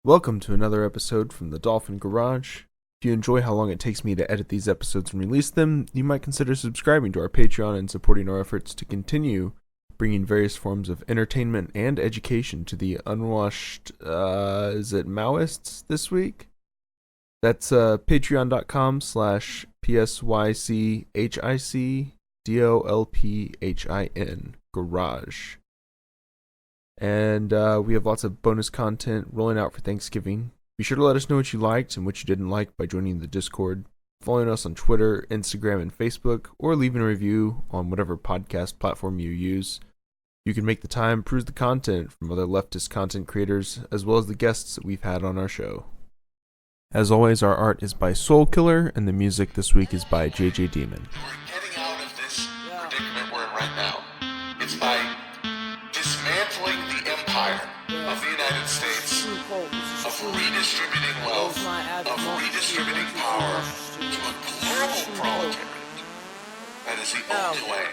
Welcome to another episode from the Dolphin Garage. If you enjoy how long it takes me to edit these episodes and release them, you might consider subscribing to our Patreon and supporting our efforts to continue bringing various forms of entertainment and education to the unwashed, is it Maoists this week? That's patreon.com/PSYCHICDOLPHIN Garage. And we have lots of bonus content rolling out for Thanksgiving. Be sure to let us know what you liked and what you didn't like by joining the Discord, following us on Twitter, Instagram, and Facebook, or leaving a review on whatever podcast platform you use. You can make the time, peruse the content from other leftist content creators, as well as the guests that we've had on our show. As always, our art is by Soul Killer, and the music this week is by JJ Demon. We're getting out of this predicament we're in right now. It's by dismantling the empire of the United States, of redistributing wealth, of redistributing power to a global proletariat. That is the only way.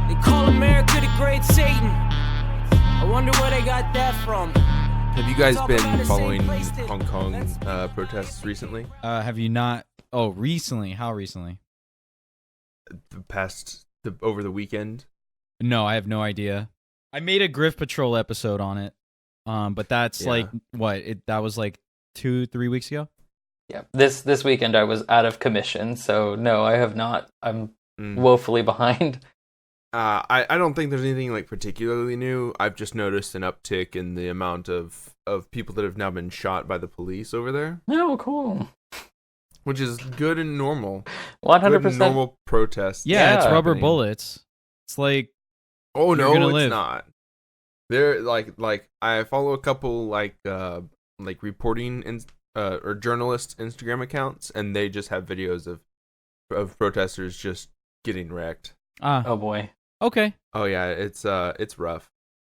They call America the Great Satan. I wonder where they got that from. Have you guys been following Hong Kong protests recently? Have you not? Oh, recently? How recently? Over the weekend? No, I have no idea. I made a Griff Patrol episode on it, but that's like what? That was like 2-3 weeks ago. Yeah, this weekend I was out of commission, so no, I have not. I'm woefully behind. I don't think there's anything like particularly new. I've just noticed an uptick in the amount of people that have now been shot by the police over there. Oh, cool. Which is good and normal. 100%. Normal protests. Yeah, it's rubber happening. bullets. It's like, oh no, gonna it's live. not. They're like I follow a couple like reporting or journalist Instagram accounts, and they just have videos of protesters just getting wrecked. Oh boy. Okay. Oh yeah, it's rough.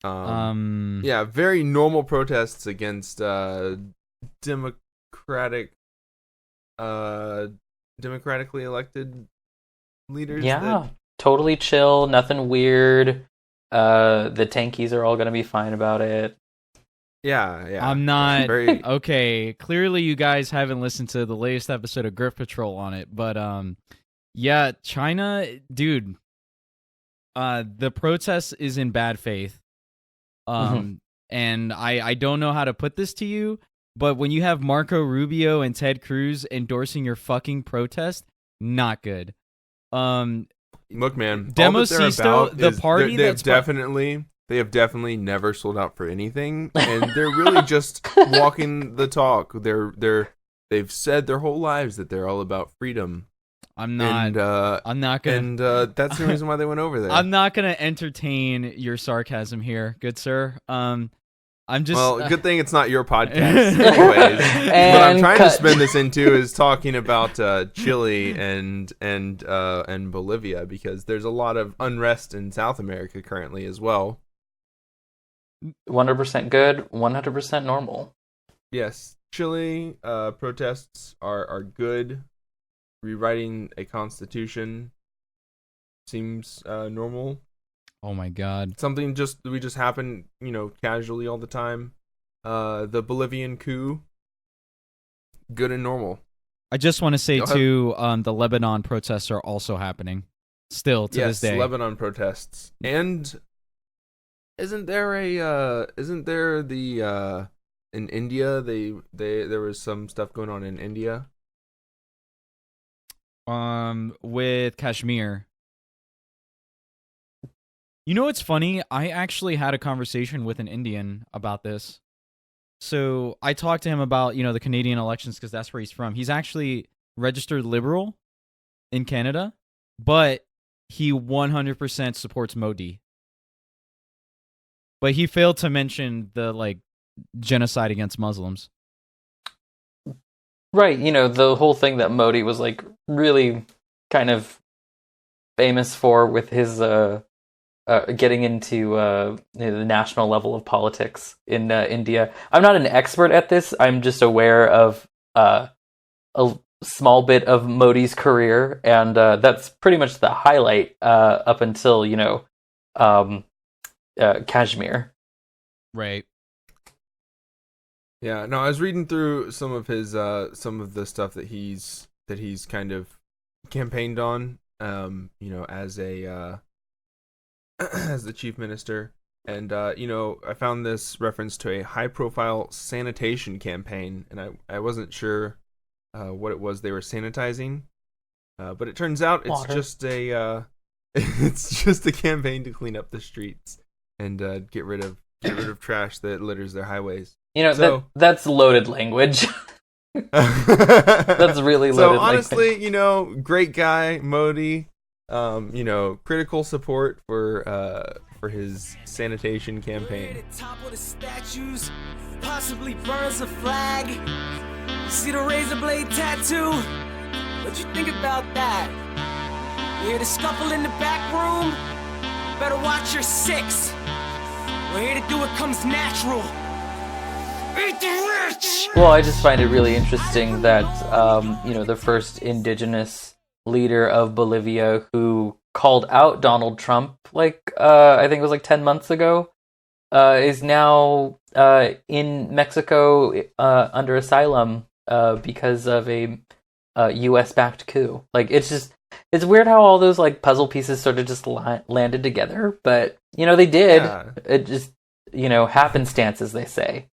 Yeah, very normal protests against democratically elected leaders. Yeah, totally chill, nothing weird. The tankies are all gonna be fine about it. Yeah. I'm not very... okay. Clearly, you guys haven't listened to the latest episode of Griff Patrol on it, but yeah, China, dude. The protest is in bad faith. And I don't know how to put this to you, but when you have Marco Rubio and Ted Cruz endorsing your fucking protest, not good. Look, man, Demosisto, the party they have definitely never sold out for anything, and they're really just walking the talk. They've said their whole lives that they're all about freedom. I'm not gonna. And that's the reason why they went over there. I'm not gonna entertain your sarcasm here, good sir. I'm just. Well, good thing it's not your podcast, anyways. What I'm trying to spin this into is talking about Chile and Bolivia, because there's a lot of unrest in South America currently as well. 100% good, 100% normal. Yes, Chile protests are good. Rewriting a constitution seems normal. Oh my god. Something we just happen, casually all the time. The Bolivian coup, good and normal. I just want to say too, the Lebanon protests are also happening still to this day. Yes, Lebanon protests. And isn't there in India there was some stuff going on in India? With Kashmir. You know what's funny? I actually had a conversation with an Indian about this. So I talked to him about, the Canadian elections, because that's where he's from. He's actually registered liberal in Canada, but he 100% supports Modi. But he failed to mention the, genocide against Muslims. Right, the whole thing that Modi was really kind of famous for with his getting into the national level of politics in India. I'm not an expert at this. I'm just aware of a small bit of Modi's career, and that's pretty much the highlight up until Kashmir. Right. Yeah, no, I was reading through some of the stuff that he's kind of campaigned on, as a as the chief minister, and I found this reference to a high-profile sanitation campaign, and I wasn't sure what it was they were sanitizing, but it turns out it's Water. just a it's just a campaign to clean up the streets and get rid of trash that litters their highways. That's loaded language. That's really so loaded honestly, great guy Modi. Critical support for his sanitation campaign. At the top of the statues, possibly burns a flag. You see the razor blade tattoo? What you think about that? You hear the scuffle in the back room? Better watch your six. We're here to do what comes natural. Eat the rich! Well, I just find it really interesting that the first indigenous leader of Bolivia who called out Donald Trump, I think it was 10 months ago, is now in Mexico under asylum because of a U.S.-backed coup. It's weird how all those puzzle pieces sort of just landed together, but they did. Yeah. It just happenstance, as they say.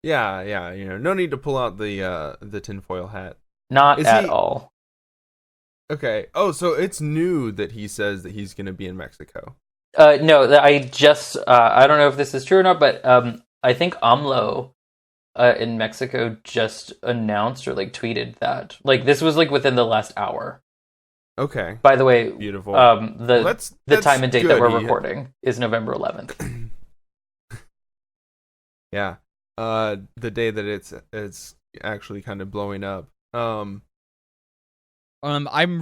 Yeah. No need to pull out the tinfoil hat. Not at all. Okay. Oh, so it's new that he says that he's going to be in Mexico. No, I just I don't know if this is true or not, but I think AMLO in Mexico just announced or tweeted that this was within the last hour. Okay. By the way, beautiful. The time and date good. that we're recording is November 11th. Yeah. The day that it's actually kind of blowing up. I'm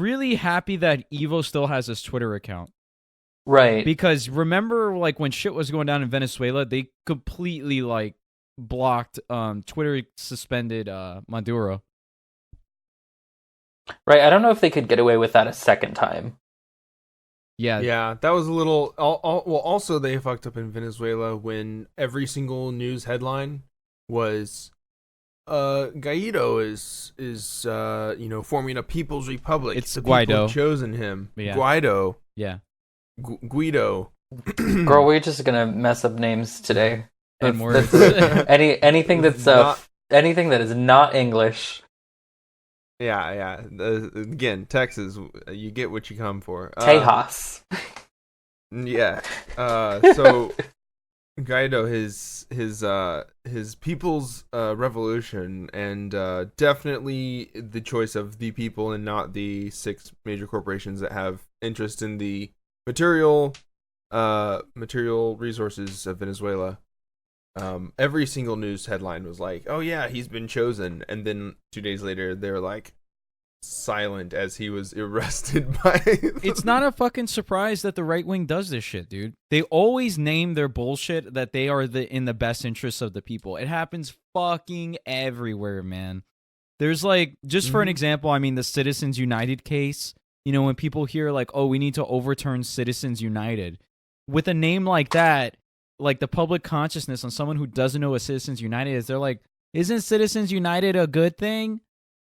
really happy that Evo still has his Twitter account. Right. Because remember, when shit was going down in Venezuela, they completely blocked. Twitter suspended Maduro. Right. I don't know if they could get away with that a second time. Yeah, that was a little. Well, also they fucked up in Venezuela when every single news headline was, Guaido is forming a people's republic. It's the Guaido. People have chosen him. Yeah. Guaido. Yeah. Guido. Girl, we're just gonna mess up names today. And words. Anything that's anything that is not English. Yeah. Again, Texas, you get what you come for. Tejas. Yeah. So Guaido, his people's revolution, and definitely the choice of the people and not the 6 major corporations that have interest in the material resources of Venezuela. Every single news headline was like, "Oh yeah, he's been chosen," and then 2 days later, they're silent as he was arrested by. It's not a fucking surprise that the right wing does this shit, dude. They always name their bullshit that they are in the best interests of the people. It happens fucking everywhere, man. There's just for an example, I mean, the Citizens United case. When people hear oh, we need to overturn Citizens United, with a name like that, the public consciousness on someone who doesn't know what Citizens United is, they're isn't Citizens United a good thing?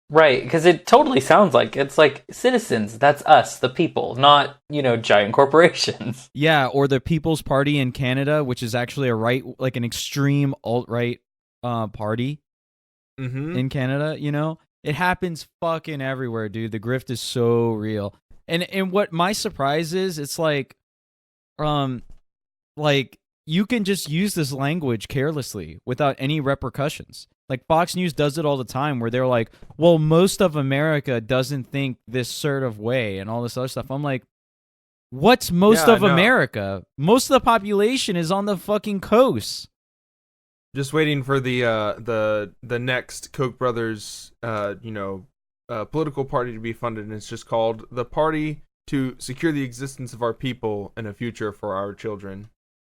Right, because it totally sounds like it's citizens. That's us, the people, not giant corporations. Yeah, or the People's Party in Canada, which is actually a right, an extreme alt-right party in Canada. It happens fucking everywhere, dude. The grift is so real. And what my surprise is, it's you can just use this language carelessly without any repercussions. Fox News does it all the time where they're well, most of America doesn't think this sort of way and all this other stuff. I'm what's most of America? Most of the population is on the fucking coast. Just waiting for the next Koch brothers political party to be funded, and it's just called the Party to Secure the Existence of Our People and a Future for Our Children.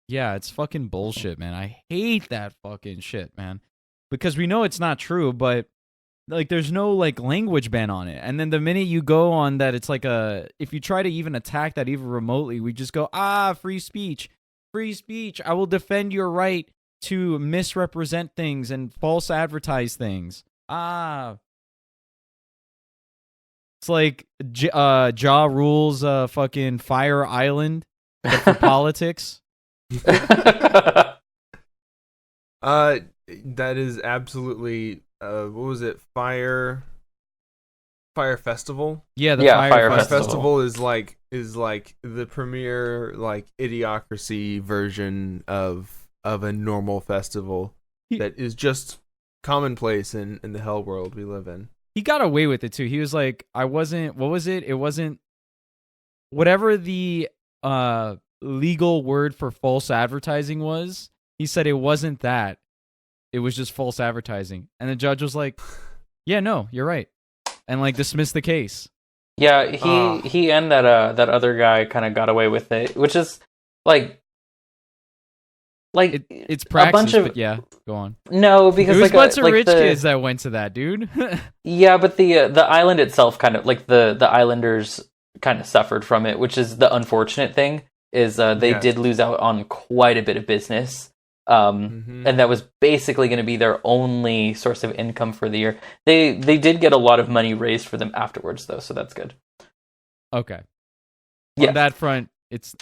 Yeah, it's fucking bullshit, man. I hate that fucking shit, man. Because we know it's not true, but there's no language ban on it. And then the minute you go on that, it's if you try to even attack that even remotely, we just go, free speech. Free speech. I will defend your right to misrepresent things and false advertise things. It's like Ja Rule's fucking Fire Island, but for politics. That is absolutely what was it? Fire Festival? Yeah, the Yeah, Fire Fire Festival. Festival is like the premier like idiocracy version of a normal festival that is just commonplace in the hell world we live in. He got away with it too. He was like, I wasn't, what was it? It wasn't whatever the legal word for false advertising was. He said it wasn't that. It was just false advertising. And the judge was like, yeah, no, you're right. And like dismissed the case. Yeah, he and that other guy kind of got away with it, which is like It's praxis, a bunch of, but yeah, go on. No, because There was like a bunch of like rich the, kids that went to that, dude. Yeah, but the island itself kind of like the islanders kind of suffered from it, which is the unfortunate thing is they did lose out on quite a bit of business. And that was basically going to be their only source of income for the year. They did get a lot of money raised for them afterwards, though, so that's good. Okay. Yeah. On that front, it's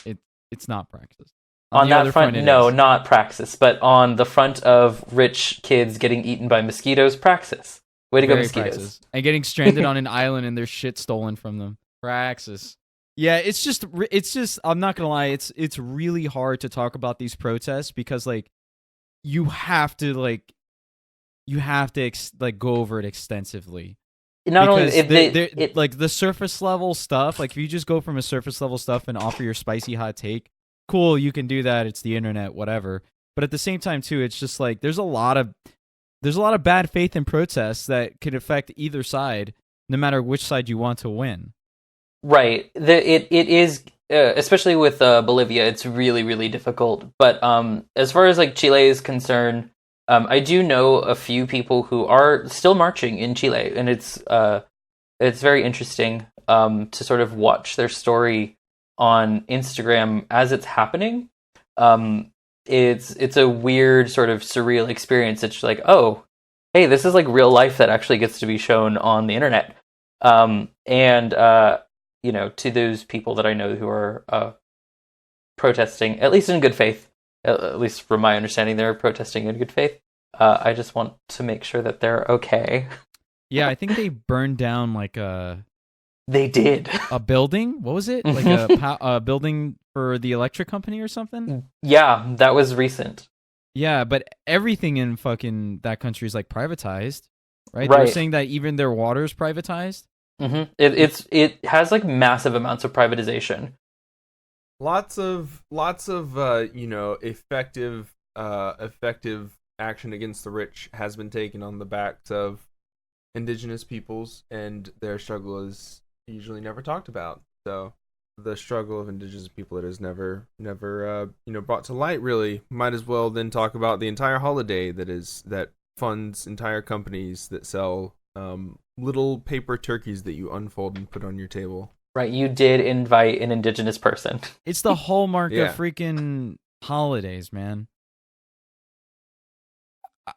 not praxis. On the that other front, it no, is. not praxis. But on the front of rich kids getting eaten by mosquitoes, praxis. Way to go, Very mosquitoes. praxis. And getting stranded on an island and their shit stolen from them. Praxis. Yeah, it's just I'm not gonna lie, it's really hard to talk about these protests because like you have to go over it extensively. Not only Because if like the surface level stuff, like if you just go from a surface level stuff and offer your spicy hot take, cool, you can do that. It's the internet, whatever. But at the same time too, it's just like there's a lot of bad faith in protests that could affect either side, no matter which side you want to win. right, it is especially with Bolivia, it's really really difficult. But as far as like Chile is concerned, I do know a few people who are still marching in Chile, and it's very interesting to sort of watch their story on Instagram as it's happening. It's a weird sort of surreal experience. It's like, oh, hey, this is like real life that actually gets to be shown on the internet. And you know, to those people that I know who are protesting, at least in good faith, at least from my understanding, they're protesting in good faith. I just want to make sure that they're okay. Yeah, I think they burned down like They did. a building. What was it? Like a building for the electric company or something? Yeah, that was recent. Yeah, but everything in fucking that country is like privatized, right? They were Right. saying that even their water is privatized. Mm-hmm. It has like massive amounts of privatization. Lots of you know, effective action against the rich has been taken on the backs of indigenous peoples, and their struggle is usually never talked about. So the struggle of indigenous people, it is never you know, brought to light. Really, might as well then talk about the entire holiday that funds entire companies that sell little paper turkeys that you unfold and put on your table. Right, you did invite an indigenous person. It's the hallmark Yeah. of freaking holidays, man.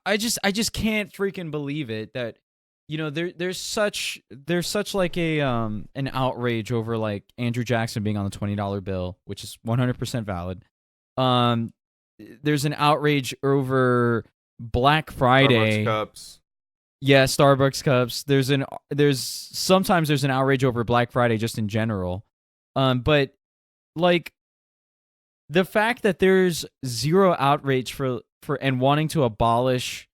I just can't freaking believe it that you know there's such like a an outrage over like Andrew Jackson being on the $20 bill, which is 100% valid. There's an outrage over Black Friday. Starbucks cups. Yeah, Starbucks cups. Sometimes there's an outrage over Black Friday just in general. But like the fact that there's zero outrage for and wanting to abolish,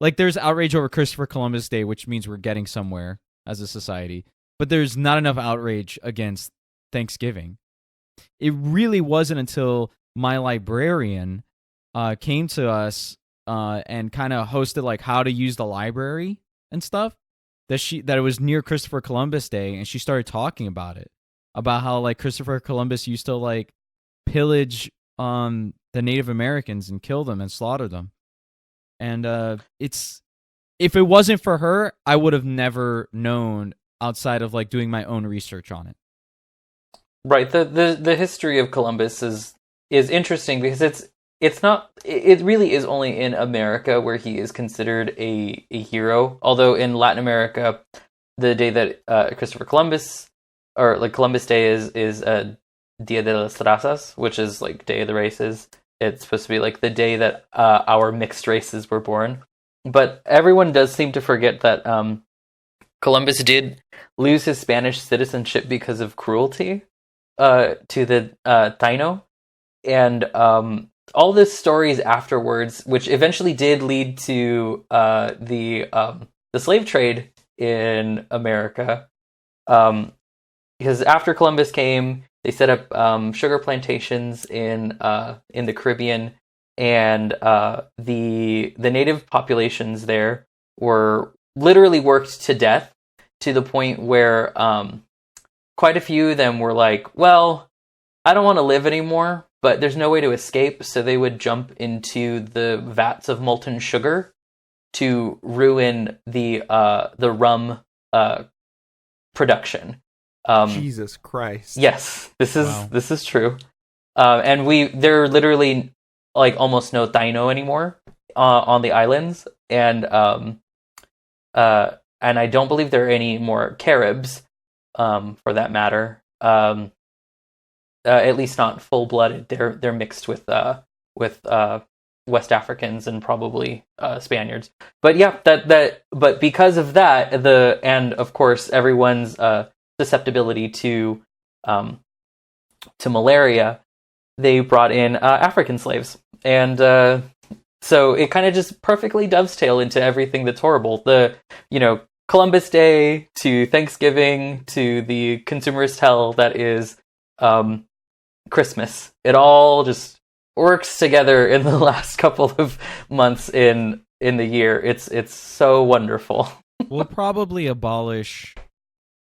like there's outrage over Christopher Columbus Day, which means we're getting somewhere as a society, but there's not enough outrage against Thanksgiving. It really wasn't until my librarian came to us and kind of hosted like how to use the library and stuff that it was near Christopher Columbus Day, and she started talking about it, about how like Christopher Columbus used to like pillage the Native Americans and kill them and slaughter them. And if it wasn't for her, I would have never known outside of like doing my own research on it. Right. The history of Columbus is interesting because it's not. It really is only in America where he is considered a hero. Although in Latin America, the day that Christopher Columbus, or like Columbus Day, is Dia de las Razas, which is like Day of the Races. It's supposed to be like the day that our mixed races were born. But everyone does seem to forget that Columbus did lose his Spanish citizenship because of cruelty to the Taino, and all the stories afterwards, which eventually did lead to the slave trade in America. Because after Columbus came, they set up sugar plantations in the Caribbean, and the native populations there were literally worked to death, to the point where quite a few of them were like, well, I don't want to live anymore, but there's no way to escape, so they would jump into the vats of molten sugar to ruin the rum production. Jesus Christ. Yes, this is Wow. this is true. And there are literally like almost no Taino anymore on the islands, and I don't believe there are any more Caribs, for that matter. At least not full blooded. They're mixed with West Africans and probably Spaniards. But yeah, but because of that, and of course everyone's susceptibility to malaria, they brought in African slaves, and so it kind of just perfectly dovetail into everything that's horrible. Columbus Day to Thanksgiving to the consumerist hell that is Christmas. It all just works together in the last couple of months in the year. It's so wonderful. We'll probably abolish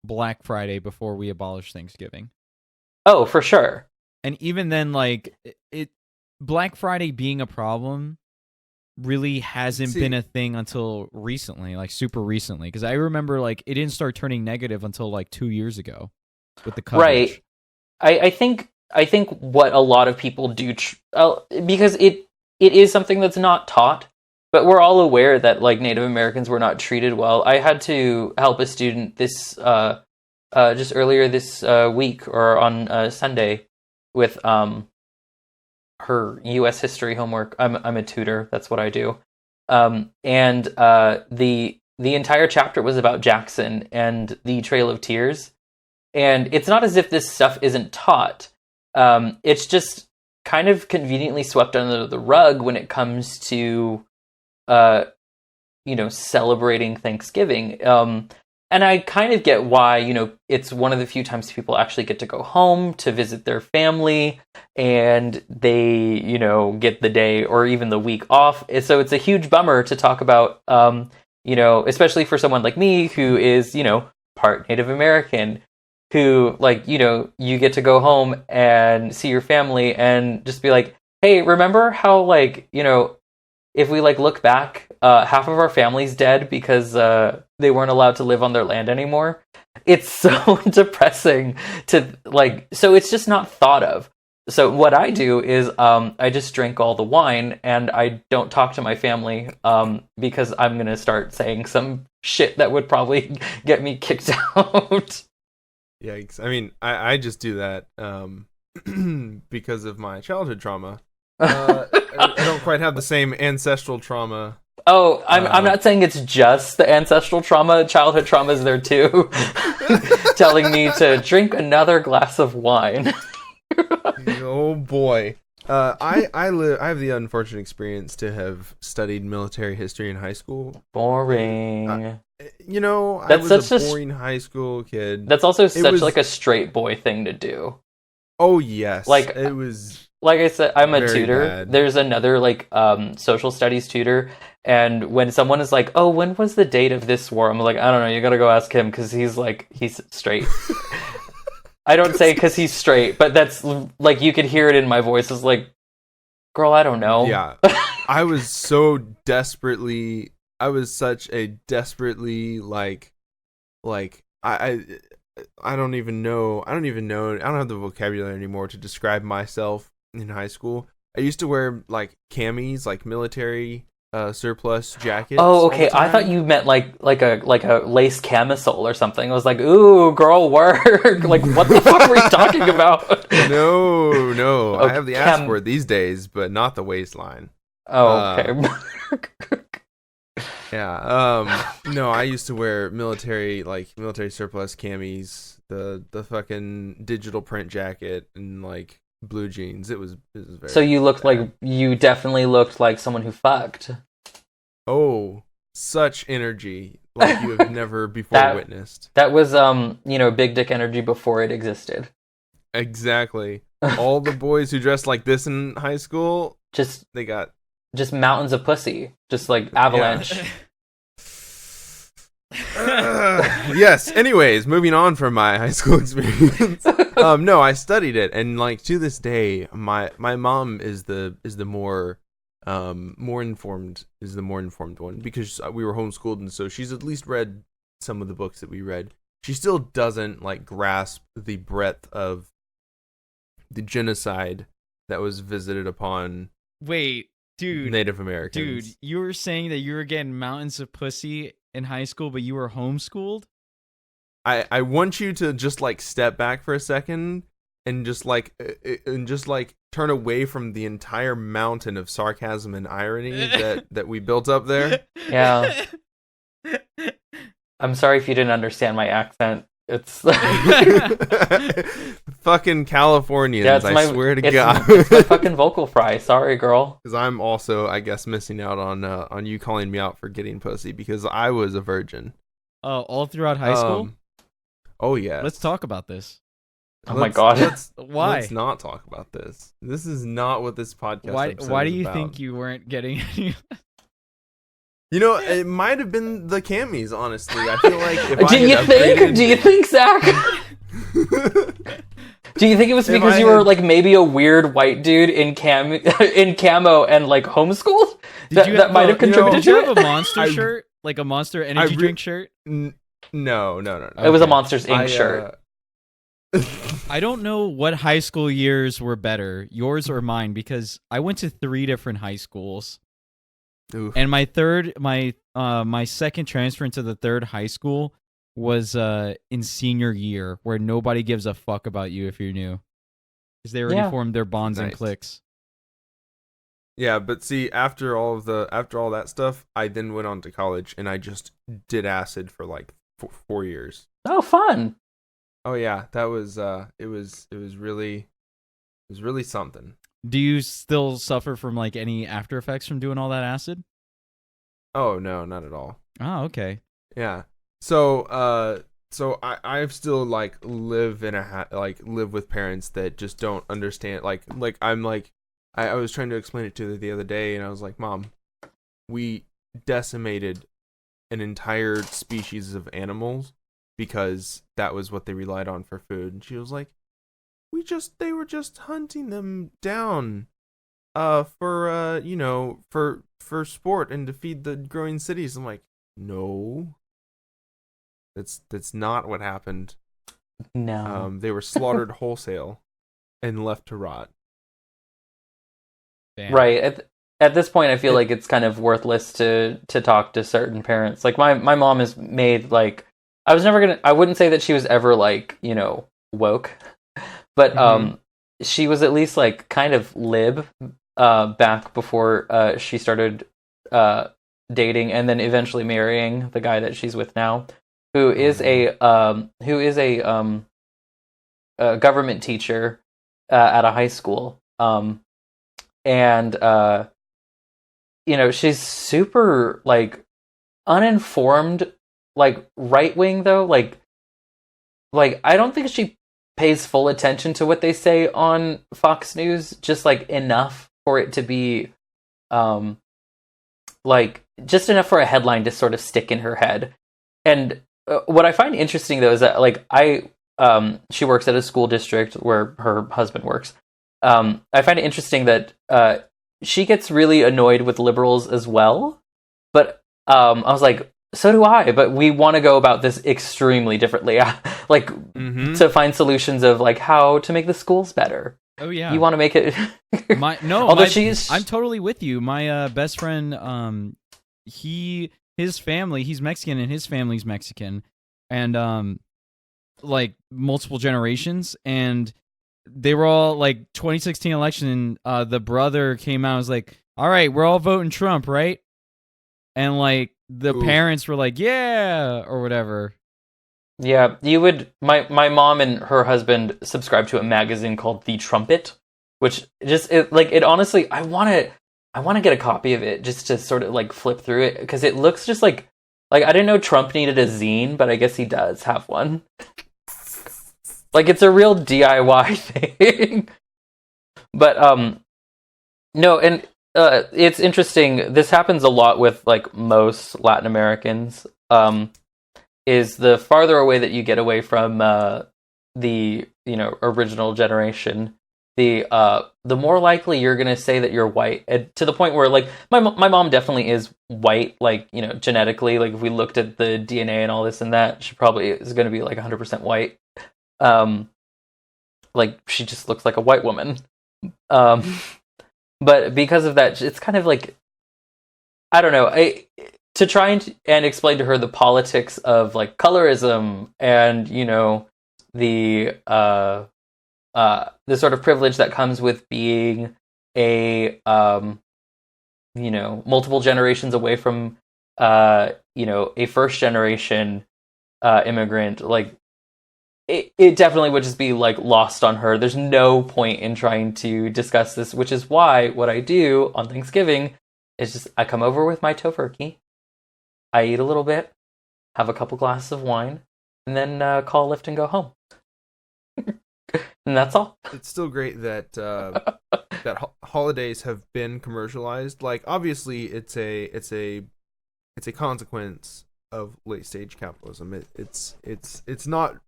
Black Friday before we abolish Thanksgiving. Oh, for sure. And even then, like, Black Friday being a problem really hasn't been a thing until recently, like super recently. Because I remember, like, it didn't start turning negative until like 2 years ago with the coverage. Right. I think what a lot of people do, because it is something that's not taught, but we're all aware that like Native Americans were not treated well. I had to help a student this just earlier this week, or on Sunday, with her U.S. history homework. I'm a tutor. That's what I do. And the entire chapter was about Jackson and the Trail of Tears. And it's not as if this stuff isn't taught. It's just kind of conveniently swept under the rug when it comes to, celebrating Thanksgiving. And I kind of get why, it's one of the few times people actually get to go home to visit their family, and they, get the day or even the week off. So it's a huge bummer to talk about, especially for someone like me who is, part Native American, who, like, you get to go home and see your family and just be like, hey, remember how, like, if we, like, look back, half of our family's dead because they weren't allowed to live on their land anymore. It's so depressing to, like, so it's just not thought of. So what I do is I just drink all the wine and I don't talk to my family because I'm going to start saying some shit that would probably get me kicked out. Yikes. I mean, I just do that because of my childhood trauma. I don't quite have the same ancestral trauma. Oh, I'm not saying it's just the ancestral trauma. Childhood trauma is there too. Telling me to drink another glass of wine. Oh boy. I have the unfortunate experience to have studied military history in high school. Boring. I was such a a boring high school kid. That's also such like a straight boy thing to do. Oh yes. Like, it was. Like I said, I'm a very tutor. bad. There's another like social studies tutor, and when someone is like, "Oh, when was the date of this war?" I'm like, "I don't know. You gotta go ask him because he's straight." I don't say because he's straight, but that's like you could hear it in my voice. It's like, "Girl, I don't know." Yeah. I was such a desperately like I don't even know. I don't have the vocabulary anymore to describe myself in high school. I used to wear like camis, like military surplus jackets. Oh, all okay. the I thought time. you meant like a lace camisole or something. I was like, ooh, girl, work. Like, what the fuck were you talking about? No. Oh, I have the ass for it these days, but not the waistline. Oh, okay. Yeah. No, I used to wear military surplus camis, the fucking digital print jacket, and like blue jeans. It was very. So bad. you definitely looked like someone who fucked. Oh, such energy like you have never before That- witnessed. That was big dick energy before it existed. Exactly. All the boys who dressed like this in high school, Just they got mountains of pussy, just like avalanche. yes. Anyways, moving on from my high school experience. No, I studied it, and like to this day, my mom is the more informed one because we were homeschooled, and so she's at least read some of the books that we read. She still doesn't like grasp the breadth of the genocide that was visited upon Wait, dude. Native Americans. Dude, you were saying that you were getting mountains of pussy in high school, but you were homeschooled? I want you to just like step back for a second and just like turn away from the entire mountain of sarcasm and irony that we built up there. Yeah. I'm sorry if you didn't understand my accent. It's fucking Californians, yeah, I swear to God. It's my fucking vocal fry. Sorry, girl. Because I'm also, I guess, missing out on you calling me out for getting pussy because I was a virgin. Oh, all throughout high school? Oh yeah. Let's talk about this. Oh my God. Why? Let's not talk about this. This is not what this podcast. Why do is you about. think you weren't getting any? You know, it might have been the camis. Honestly, I feel like if Do you think, Zach? Do you think it was If because I you were had- like maybe a weird white dude in camo and like homeschooled? That might have contributed Did you to have it? a Monster shirt, like a Monster energy drink shirt? No. It was a Monsters Inc. shirt. I don't know what high school years were better, yours or mine, because I went to 3 different high schools. Oof. And my second transfer into the third high school was in senior year, where nobody gives a fuck about you if you're new, because they already formed their bonds and Nice. cliques. Yeah, but see, after all that stuff, I then went on to college and I just did acid for like 4 years. Oh, fun. Oh yeah, that was it was really something. Do you still suffer from like any after effects from doing all that acid? Oh no, not at all. Oh, okay. Yeah. So I've still like live with parents that just don't understand. Like I'm like I was trying to explain it to the other day, and I was like, Mom, we decimated an entire species of animals because that was what they relied on for food. And she was like, they were just hunting them down for sport and to feed the growing cities. I'm like, no, that's not what happened. No. They were slaughtered wholesale and left to rot. Damn. Right. At this point, I feel like it's kind of worthless to talk to certain parents. Like my mom has made like I wouldn't say that she was ever like woke, but she was at least like kind of lib back before she started dating and then eventually marrying the guy that she's with now, who is a government teacher at a high school. And she's super like uninformed, like right wing though. Like I don't think she pays full attention to what they say on Fox News, just like enough for it to be like just enough for a headline to sort of stick in her head. And what I find interesting though is that like she works at a school district where her husband works. I find it interesting that she gets really annoyed with liberals as well, but I was like, so do I, but we want to go about this extremely differently, like to find solutions of like how to make the schools better. Oh yeah. You want to make it? My no, Although my, she's, I'm totally with you. My best friend, his family, he's Mexican and his family's Mexican, and like multiple generations, and they were all like 2016 election. The brother came out and was like, "All right, we're all voting Trump, right?" And like the Ooh. parents were like, "Yeah," or whatever. yeah, you would. My mom and her husband subscribe to a magazine called The Trumpet, which just it honestly, I want to get a copy of it just to sort of like flip through it because it looks just like I didn't know Trump needed a zine, but I guess he does have one. Like it's a real DIY thing. But no, and it's interesting. This happens a lot with like most Latin Americans. Is the farther away that you get away from the original generation, the more likely you're gonna say that you're white. And to the point where like my mom definitely is white, like genetically. Like if we looked at the DNA and all this and that, she probably is gonna be like 100% white. Like she just looks like a white woman. But because of that, it's kind of like I don't know. To try and explain to her the politics of like colorism and the sort of privilege that comes with being a multiple generations away from a first generation immigrant, like it definitely would just be like lost on her. There's no point in trying to discuss this, which is why what I do on Thanksgiving is just I come over with my tofurkey, I eat a little bit, have a couple glasses of wine, and then call a lift and go home. And that's all. It's still great that holidays have been commercialized. Like obviously, it's a consequence of late stage capitalism. It's not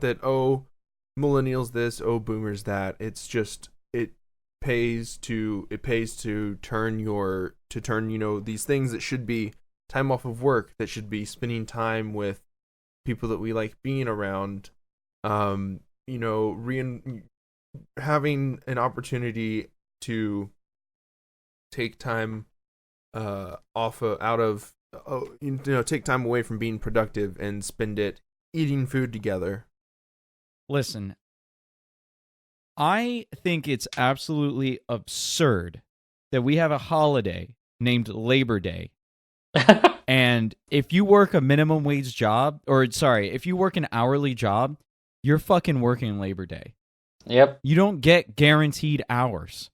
that millennials this, boomers that. It's just it pays to turn these things that should be time off of work, that should be spending time with people that we like being around, having an opportunity to take time take time away from being productive and spend it eating food together. Listen, I think it's absolutely absurd that we have a holiday named Labor Day. And if you work a minimum wage job, if you work an hourly job, you're fucking working Labor Day. Yep. You don't get guaranteed hours.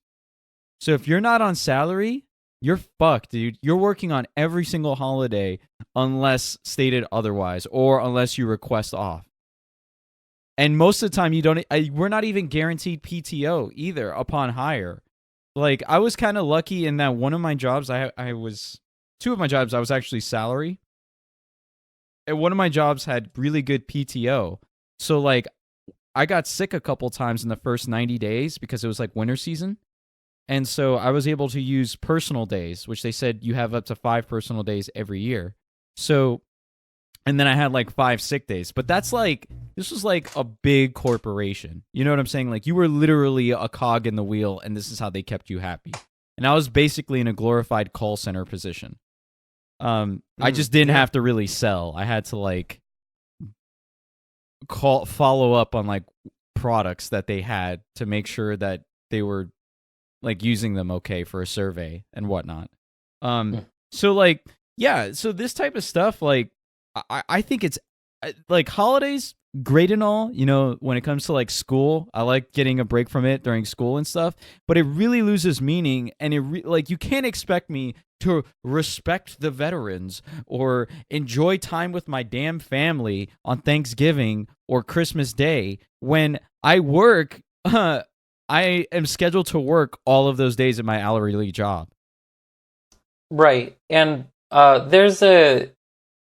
So if you're not on salary, you're fucked, dude. You're working on every single holiday unless stated otherwise or unless you request off. And most of the time we're not even guaranteed PTO either upon hire. Like I was kind of lucky in that one of my jobs two of my jobs I was actually salary. And one of my jobs had really good PTO. So like I got sick a couple times in the first 90 days because it was like winter season. And so I was able to use personal days, which they said you have up to 5 personal days every year. So, and then I had like 5 sick days. But this was like a big corporation. You know what I'm saying? Like you were literally a cog in the wheel and this is how they kept you happy. And I was basically in a glorified call center position. I just didn't have to really sell. I had to like follow up on like products that they had to make sure that they were like using them okay for a survey and whatnot. So like, yeah, so this type of stuff, like, I think it's like holidays, great and all, when it comes to like school, I like getting a break from it during school and stuff, but it really loses meaning. And like, you can't expect me to respect the veterans or enjoy time with my damn family on Thanksgiving or Christmas Day when I work. I am scheduled to work all of those days at my hourly job. Right. And there's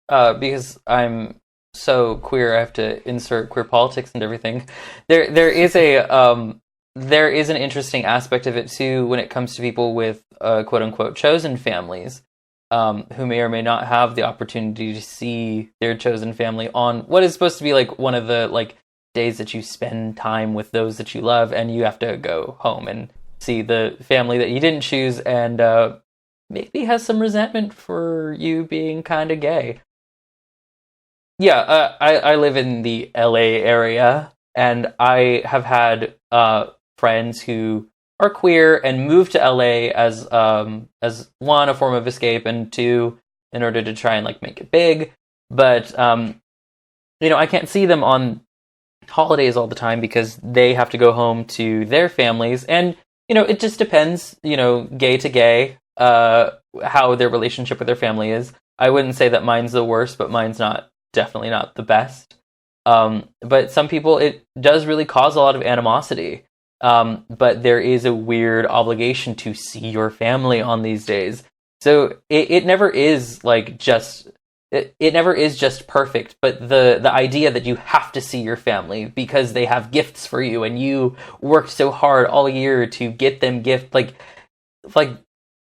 because I'm so queer, I have to insert queer politics and everything. There is an interesting aspect of it too when it comes to people with quote unquote chosen families, who may or may not have the opportunity to see their chosen family on what is supposed to be like one of the like days that you spend time with those that you love, and you have to go home and see the family that you didn't choose, and maybe has some resentment for you being kind of gay. Yeah, I live in the LA area, and I have had friends who are queer and moved to LA as one, a form of escape, and two, in order to try and like make it big. But I can't see them on holidays all the time because they have to go home to their families, and it just depends, gay to gay, how their relationship with their family is. I wouldn't say that mine's the worst, but mine's definitely not the best. But some people, it does really cause a lot of animosity. But there is a weird obligation to see your family on these days. So it never is like just it never is just perfect, but the idea that you have to see your family because they have gifts for you and you worked so hard all year to get them gift, like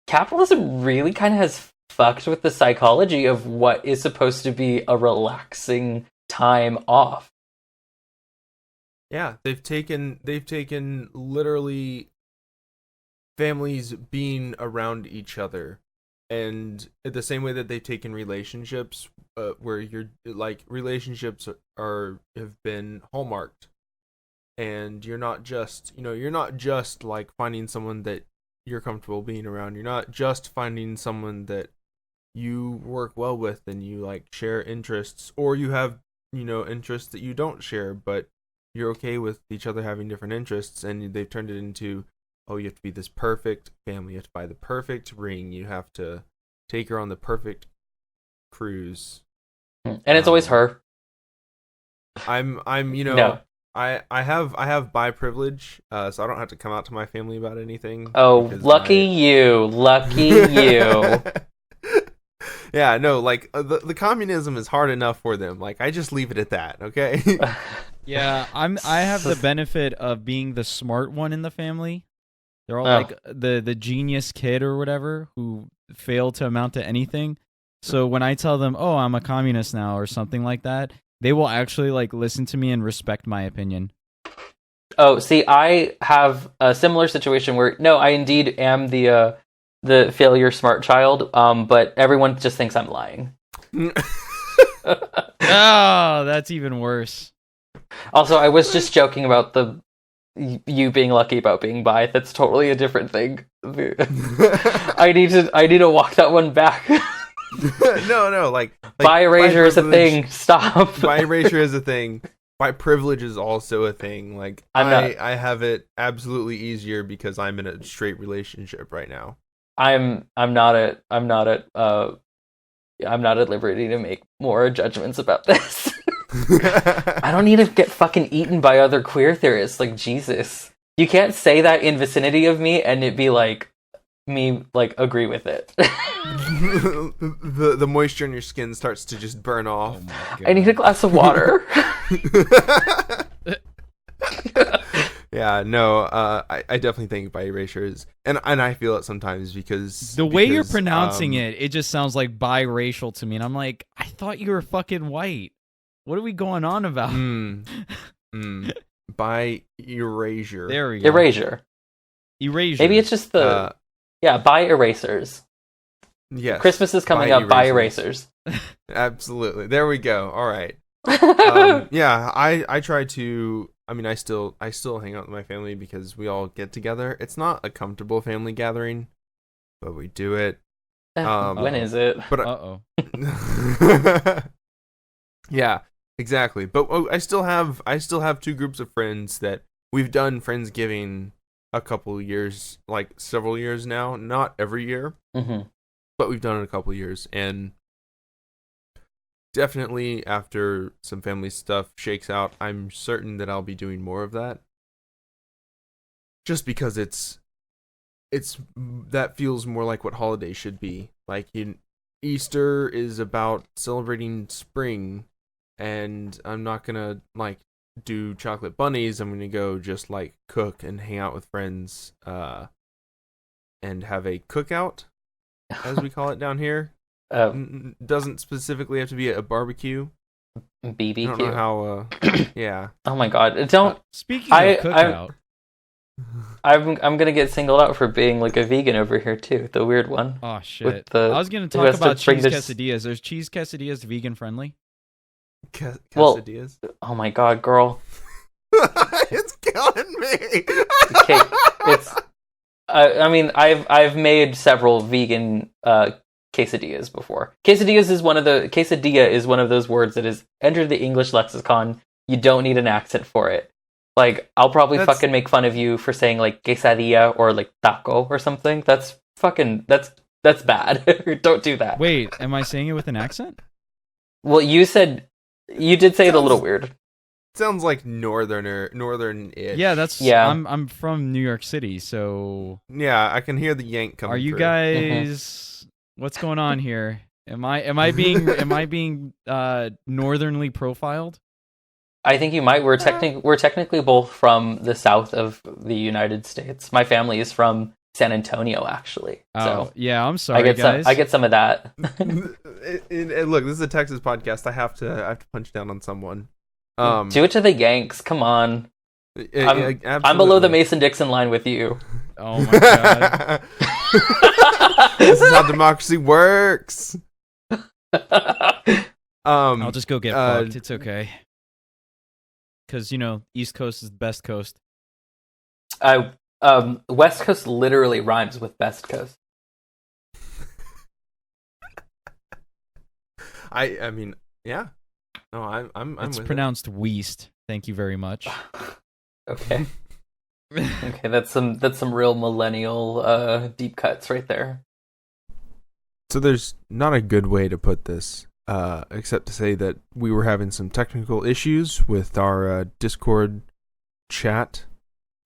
capitalism really kind of has fucked with the psychology of what is supposed to be a relaxing time off. Yeah, they've taken literally families being around each other, and the same way that they've taken relationships, where you're like relationships have been hallmarked, and you're not just like finding someone that you're comfortable being around. You're not just finding someone that you work well with and you like share interests, or you have interests that you don't share, but you're okay with each other having different interests, and they've turned it into, oh, you have to be this perfect family, you have to buy the perfect ring, you have to take her on the perfect cruise. And it's always her. I'm No. I have bi privilege, so I don't have to come out to my family about anything. Oh, lucky you. Yeah, no, like the communism is hard enough for them. Like, I just leave it at that, okay? Yeah, I have the benefit of being the smart one in the family. They're all like the genius kid or whatever who failed to amount to anything. So when I tell them, "Oh, I'm a communist now" or something like that, they will actually like listen to me and respect my opinion. Oh, see, I have a similar situation where no, I indeed am the failure smart child, but everyone just thinks I'm lying. Oh, that's even worse. Also, I was just joking about you being lucky about being bi. That's totally a different thing. I need to walk that one back. No, like bi erasure is a thing. Stop. Bi erasure is a thing. Bi privilege is also a thing. Like I have it absolutely easier because I'm in a straight relationship right now. I'm not at liberty to make more judgments about this. I don't need to get fucking eaten by other queer theorists. Like, Jesus. You can't say that in vicinity of me and it be like, me, like, agree with it. the moisture in your skin starts to just burn off. Oh, I need a glass of water. Yeah, no, I definitely think bi erasure is, and I feel it sometimes because way you're pronouncing it just sounds like biracial to me, and I'm like, I thought you were fucking white. What are we going on about? Bi erasure. There we go. Erasure. Maybe it's just bi erasers. Yes. Christmas is coming up. Bi erasers. Absolutely. There we go. All right. Yeah, I try to. I mean, I still hang out with my family because we all get together. It's not a comfortable family gathering, but we do it. When is it? But yeah, exactly. But I still have two groups of friends that we've done Friendsgiving a couple years, like several years now. Not every year, but we've done it a couple years, and definitely after some family stuff shakes out, I'm certain that I'll be doing more of that. Just because it's that feels more like what holidays should be. Like Easter is about celebrating spring, and I'm not gonna like do chocolate bunnies. I'm gonna go just like cook and hang out with friends, and have a cookout, as we call it down here. Doesn't specifically have to be a barbecue. I don't BBQ. know how. Yeah. Oh my god! Don't. Speaking of I- cookout, I'm gonna get singled out for being like a vegan over here too. The weird one. oh With shit! the- I was gonna who talk has to about bring cheese this- quesadillas. There's cheese quesadillas vegan friendly. Well- Quesadillas. Oh my god, girl. It's killing me. Okay, it's. I mean, I've made several vegan quesadillas before. Quesadilla is one of those words that is entered the English lexicon. You don't need an accent for it. Like, I'll probably That's- fucking make fun of you for saying like quesadilla or like taco or something. That's bad. Don't do that. Wait, am I saying it with an accent? Well, you did say it a little weird. Sounds like northern-ish. Yeah, that's Yeah. I'm from New York City, so Yeah, I can hear the yank coming. are you through. guys? What's going on here? Am I being northernly profiled? I think you might. We're technically both from the south of the United States. My family is from San Antonio, actually. Oh, So yeah. I'm sorry, guys. I get some of that. And look, this is a Texas podcast. I have to punch down on someone. Do it to the Yanks. Come on. I'm below the Mason-Dixon line with you. Oh my god. This is how democracy works. I'll just go get uh, fucked. It's okay. Because East Coast is the best coast. West Coast literally rhymes with best coast. I mean, yeah. No, I'm It's with pronounced Weast. Thank you very much. Okay. Okay, that's some real millennial deep cuts right there. So there's not a good way to put this, except to say that we were having some technical issues with our Discord chat,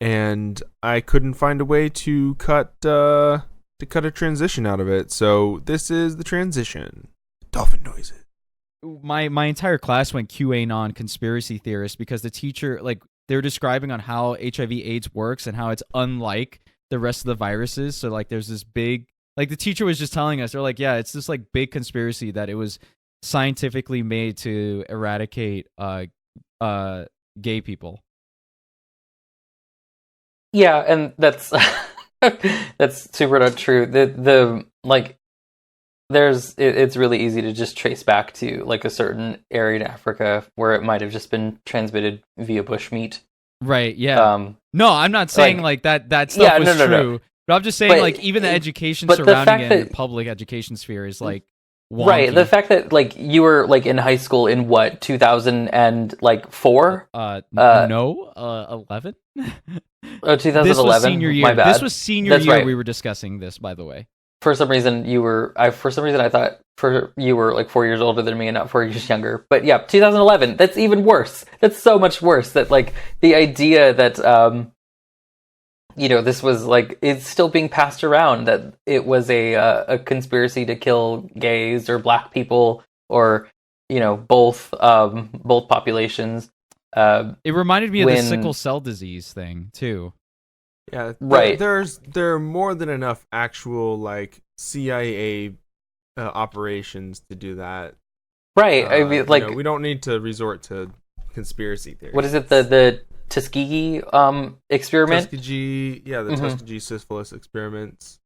and I couldn't find a way to cut a transition out of it. So this is the transition. Dolphin noises. My entire class went QAnon conspiracy theorist because the teacher, like, they were describing on how HIV/AIDS works and how it's unlike the rest of the viruses. So like, there's this big, like, the teacher was just telling us, they're like, yeah, it's this like big conspiracy that it was scientifically made to eradicate gay people. Yeah, and that's that's super not true. The like it's really easy to just trace back to like a certain area in Africa where it might have just been transmitted via bushmeat. Right, yeah. No, I'm not saying like that stuff yeah, was no, true. But I'm just saying, But like, even the education but the surrounding fact it in the that- public education sphere is like wonky. Right, the fact that like you were like in high school in what 2004? No, 11. Oh, 2011. This was senior year. My bad. This was senior That's year. right. We were discussing this, by the way. For some reason I thought you were like 4 years older than me and not 4 years younger. But yeah, 2011. That's even worse. That's so much worse. That like the idea that this was like it's still being passed around that it was a conspiracy to kill gays or black people or both populations. It reminded me of the when- sickle cell disease thing too. Yeah, Right. There are more than enough actual like CIA operations to do that. Right. I mean, like, we don't need to resort to conspiracy theories. what is it? The Tuskegee experiment, Tuskegee, yeah, the Mhm. Tuskegee syphilis experiments.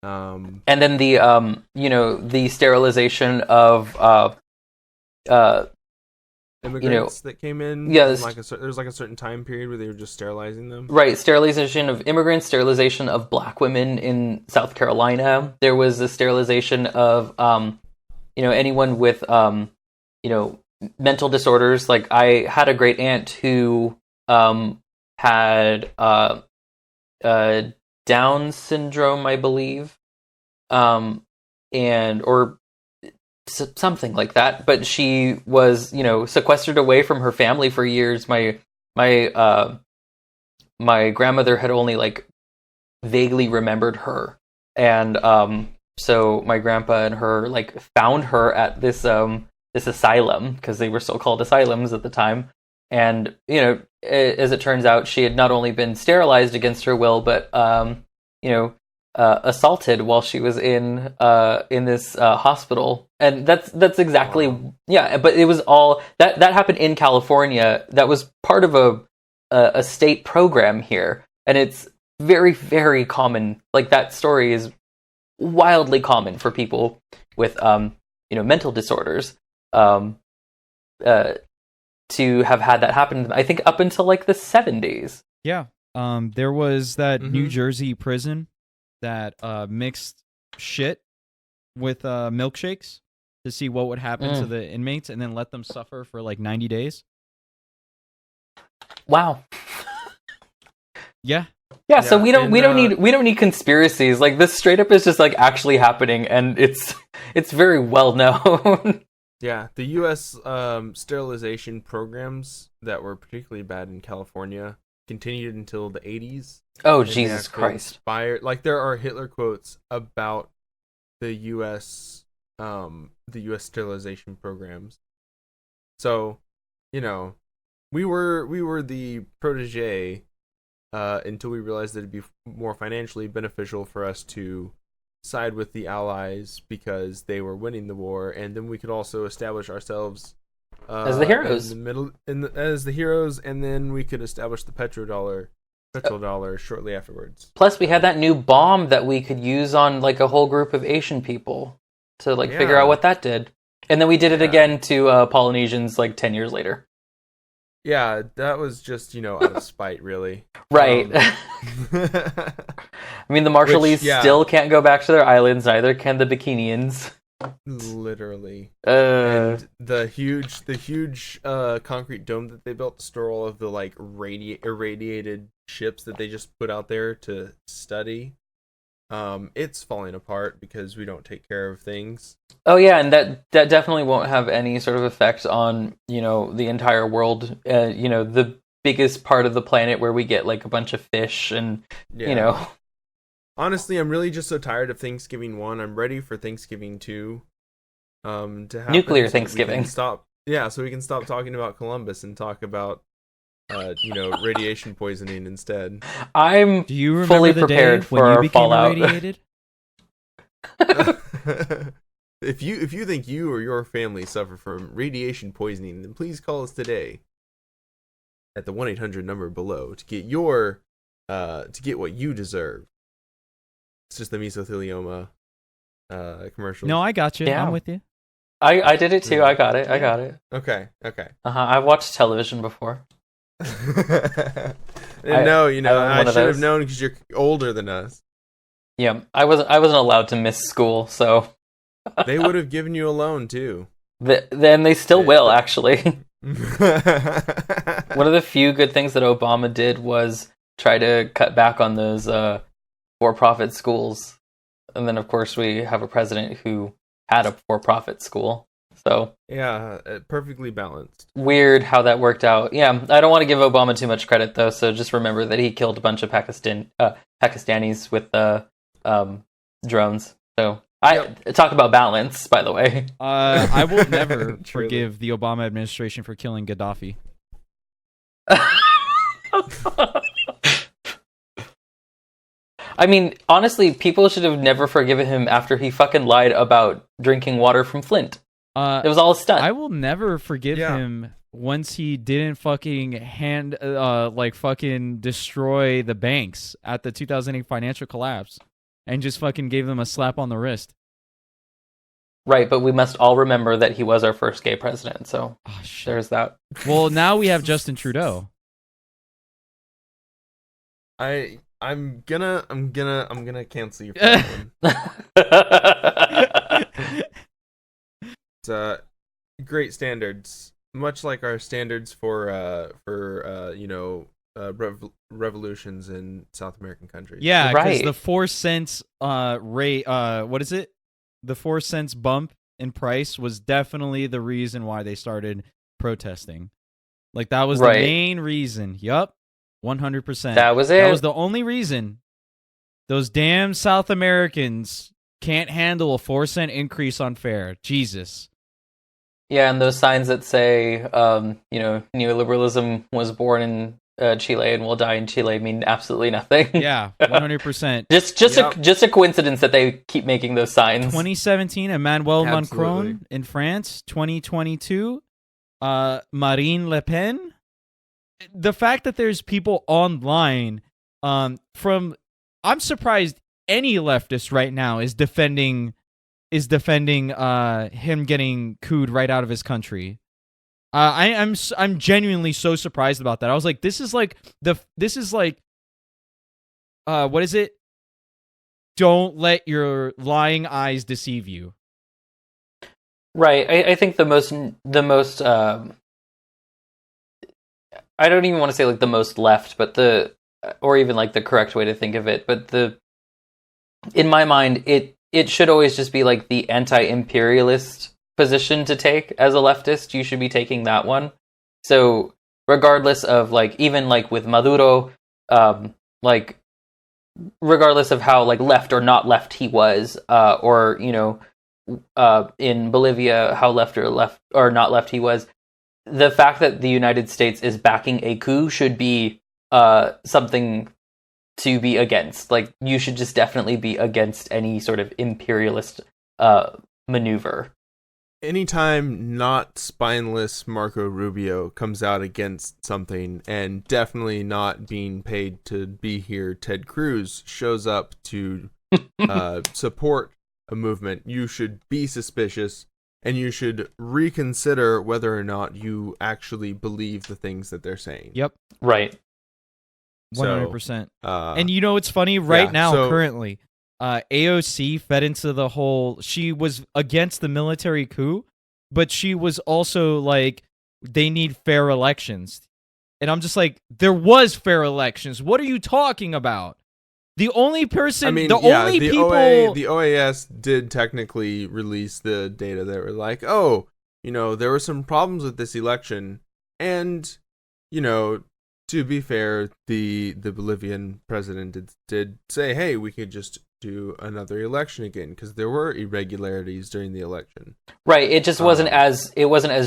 and then the sterilization of Immigrants that came in. yeah, in this- there's like a certain time period where they were just sterilizing them. right, sterilization of immigrants, sterilization of black women in South Carolina. There was the sterilization of anyone with mental disorders. Like I had a great aunt who had Down syndrome, I believe, or something like that. But she was, sequestered away from her family for years. My grandmother had only like vaguely remembered her, and so my grandpa and her like found her at this asylum, because they were still called asylums at the time. And as it turns out, she had not only been sterilized against her will, but assaulted while she was in this hospital And that's exactly yeah. But it was all that happened in California. That was part of a state program here, and it's very, very common. Like, that story is wildly common for people with mental disorders to have had that happen. I think up until like the 70s. Yeah. There was that New Jersey prison that mixed shit with milkshakes to see what would happen to the inmates, and then let them suffer for like 90 days. Wow. Yeah. Yeah, so we don't need conspiracies. Like, this straight up is just like actually happening, and it's very well known. Yeah, the U.S. Sterilization programs that were particularly bad in California continued until the 80s. Oh, Jesus Christ! Like, there are Hitler quotes about the U.S. Sterilization programs. So, we were the protege until we realized that it'd be more financially beneficial for us to side with the Allies because they were winning the war, and then we could also establish ourselves as the heroes as the heroes, and then we could establish the petrodollar shortly afterwards. Plus, we had that new bomb that we could use on like a whole group of Asian people to figure out what that did, and then we did it again to Polynesians like 10 years later. Yeah, that was just, out of spite, really. Right. I mean, the Marshallese still can't go back to their islands, neither can the Bikinians. Literally. And the huge concrete dome that they built to store all of the like irradiated ships that they just put out there to study. It's falling apart because we don't take care of things. Oh yeah, and that definitely won't have any sort of effect on, the entire world. The biggest part of the planet where we get like a bunch of fish and, Honestly, I'm really just so tired of Thanksgiving 1. I'm ready for Thanksgiving 2 to happen. Nuclear Thanksgiving. So we can stop talking about Columbus and talk about radiation poisoning instead. I'm Do you remember fully the prepared day for when you our became fallout. irradiated? If you think you or your family suffer from radiation poisoning, then please call us today at the 1-800 number below to get what you deserve. It's just the mesothelioma commercial. No, I got you. Yeah. I'm with you. I did it too. I got it. Okay. I've watched television before. I one of should have those. known because you're older than us. Yeah, I wasn't allowed to miss school, so They would have given you a loan too. then they still will, actually. One of the few good things that Obama did was try to cut back on those for-profit schools. And then, of course, we have a president who had a for-profit school. So yeah, perfectly balanced. Weird how that worked out. Yeah, I don't want to give Obama too much credit, though, so just remember that he killed a bunch of Pakistanis with drones. So I talk about balance, by the way. I will never forgive the Obama administration for killing Gaddafi. I mean, honestly, people should have never forgiven him after he fucking lied about drinking water from Flint. It was all a stunt. I will never forgive him once he didn't fucking fucking destroy the banks at the 2008 financial collapse and just fucking gave them a slap on the wrist. Right, but we must all remember that he was our first gay president, so there's that. Well, now we have Justin Trudeau. I'm gonna cancel you for that one. It's great standards, much like our standards for revolutions in South American countries. Yeah, because right. the 4 cents rate, what is it? The 4 cents bump in price was definitely the reason why they started protesting. Like, that was the main reason. Yup. 100%. That was it. That was the only reason. Those damn South Americans can't handle a 4 cent increase on fare. Jesus. Yeah, and those signs that say, neoliberalism was born in Chile and will die in Chile mean absolutely nothing. Yeah, 100%. Just a coincidence that they keep making those signs. 2017, Emmanuel Absolutely. Macron in France. 2022, Marine Le Pen. The fact that there's people online from, I'm surprised any leftist right now is defending him getting cooed right out of his country. I'm genuinely so surprised about that. I was like, this is like what is it? Don't let your lying eyes deceive you. Right. I think the most I don't even want to say like the most left, but or even like the correct way to think of it, but in my mind it should always just be like the anti-imperialist position to take as a leftist. You should be taking that one. So regardless of like, even like with Maduro, like regardless of how like left or not left he was, or in Bolivia how left or not left he was, the fact that the United States is backing a coup should be something to be against. Like, you should just definitely be against any sort of imperialist maneuver. Anytime not spineless Marco Rubio comes out against something, and definitely not being paid to be here, Ted Cruz shows up to support a movement, you should be suspicious, and you should reconsider whether or not you actually believe the things that they're saying. Yep. Right. 100%. And you know what's funny? Right now, currently, AOC fed into the whole, she was against the military coup, but she was also like, they need fair elections. And I'm just like, there was fair elections. What are you talking about? The only person, the OAS did technically release the data that were like, oh, there were some problems with this election. And, to be fair, the Bolivian president did say, hey, we could just do another election again, because there were irregularities during the election. Right. It just wasn't as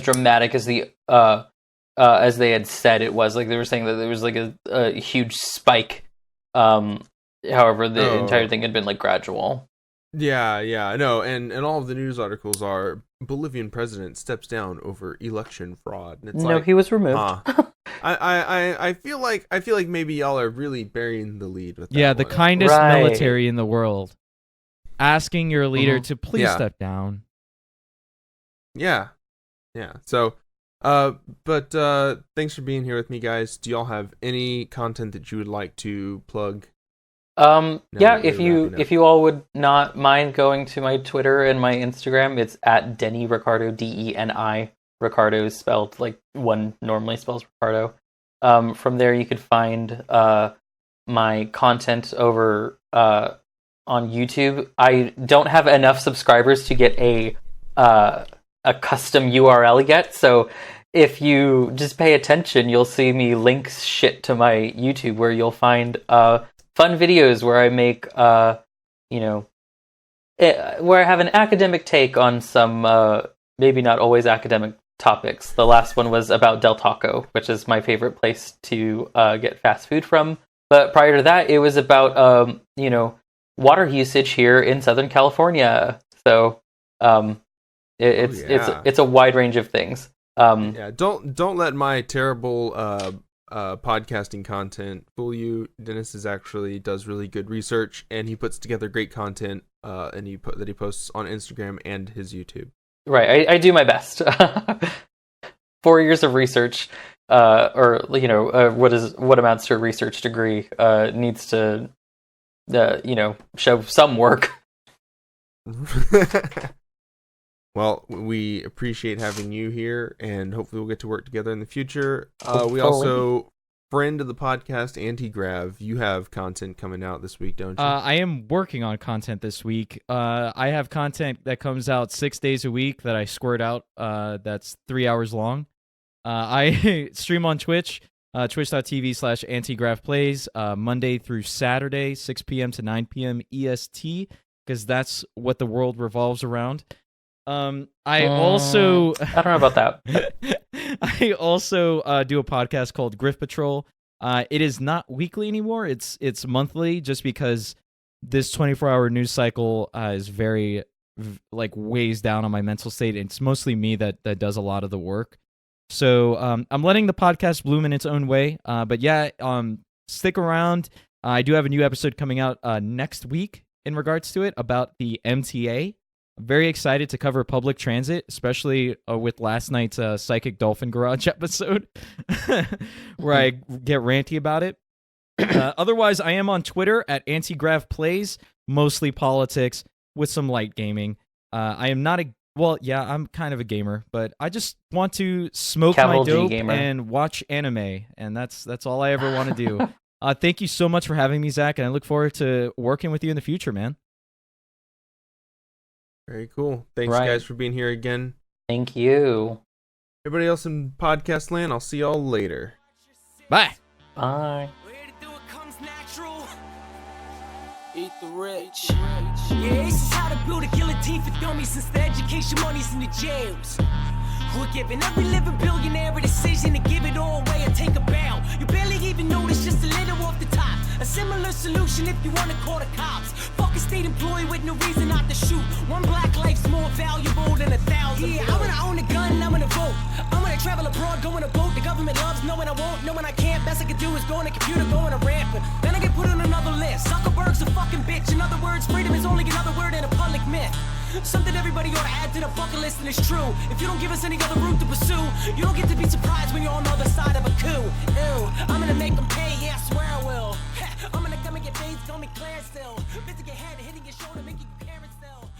dramatic as as they had said it was. Like, they were saying that there was like a huge spike. However, the entire thing had been like gradual. Yeah, no, and all of the news articles are Bolivian president steps down over election fraud. And it's he was removed. I feel like maybe y'all are really burying the lead with that. Yeah, the kindest military in the world, asking your leader to please step down. Yeah. So, but thanks for being here with me, guys. Do y'all have any content that you would like to plug? If you all would not mind going to my Twitter and my Instagram, it's at Deniricardo, DENI. Ricardo is spelled like one normally spells Ricardo. From there you could find my content over on YouTube. I don't have enough subscribers to get a custom URL yet, so if you just pay attention, you'll see me link shit to my YouTube where you'll find fun videos where I make, where I have an academic take on some, maybe not always academic topics. The last one was about Del Taco, which is my favorite place to get fast food from. But prior to that, it was about, water usage here in Southern California. So it's a wide range of things. Don't let my terrible podcasting content fool you. Dennis does really good research, and he puts together great content and he posts on Instagram and his YouTube. Right, I do my best. 4 years of research, what amounts to a research degree, needs to show some work. Well, we appreciate having you here, and hopefully we'll get to work together in the future. We also, friend of the podcast, Anti-Grav, you have content coming out this week, don't you? I am working on content this week. I have content that comes out 6 days a week that I squirt out. That's 3 hours long. I stream on Twitch, twitch.tv/antigravplays, Monday through Saturday, 6 p.m. to 9 p.m. EST, because that's what the world revolves around. I also I don't know about that. I also do a podcast called Griff Patrol. It is not weekly anymore. It's monthly, just because this 24-hour news cycle is very like weighs down on my mental state. It's mostly me that does a lot of the work. So I'm letting the podcast bloom in its own way. But yeah, stick around. I do have a new episode coming out next week in regards to it about the MTA. I'm very excited to cover public transit, especially with last night's Psychic Dolphin Garage episode, where I get ranty about it. Otherwise, I am on Twitter at AntiGravPlays, mostly politics with some light gaming. I am not a well, yeah, I'm kind of a gamer, but I just want to smoke Capital my G dope gamer. and watch anime, and that's all I ever want to do. Thank you so much for having me, Zach, and I look forward to working with you in the future, man. Very cool. Thanks, Right. guys, for being here again. Thank you. Everybody else in podcast land, I'll see y'all later. Bye. Bye. Way to do it comes natural. Eat the rich. Yeah, this is how to build a guillotine for dummies since the education money's in the jails. We're giving every living billionaire a decision to give it all away and take a bow. You barely even notice, just a little off the top. A similar solution if you want to call the cops. Fuck a state employee with no reason not to shoot. One black life's more valuable than 1,000. Yeah, I'm gonna own a gun, I'm gonna vote. I'm gonna travel abroad, go on a boat. The government loves knowing I won't, knowing I can't. Best I can do is go on a computer, go on a rampant. Then I get put on another list. Zuckerberg's a fucking bitch. In other words, freedom is only another word in a public myth. Something everybody ought to add to the bucket list, and it's true. If you don't give us any other route to pursue, you don't get to be surprised when you're on the other side of a coup. Ew, I'm gonna make them pay, yeah, I swear I will. I'm gonna come and get paid, call me Claire still. Missing your head, hitting your shoulder, making you parents still.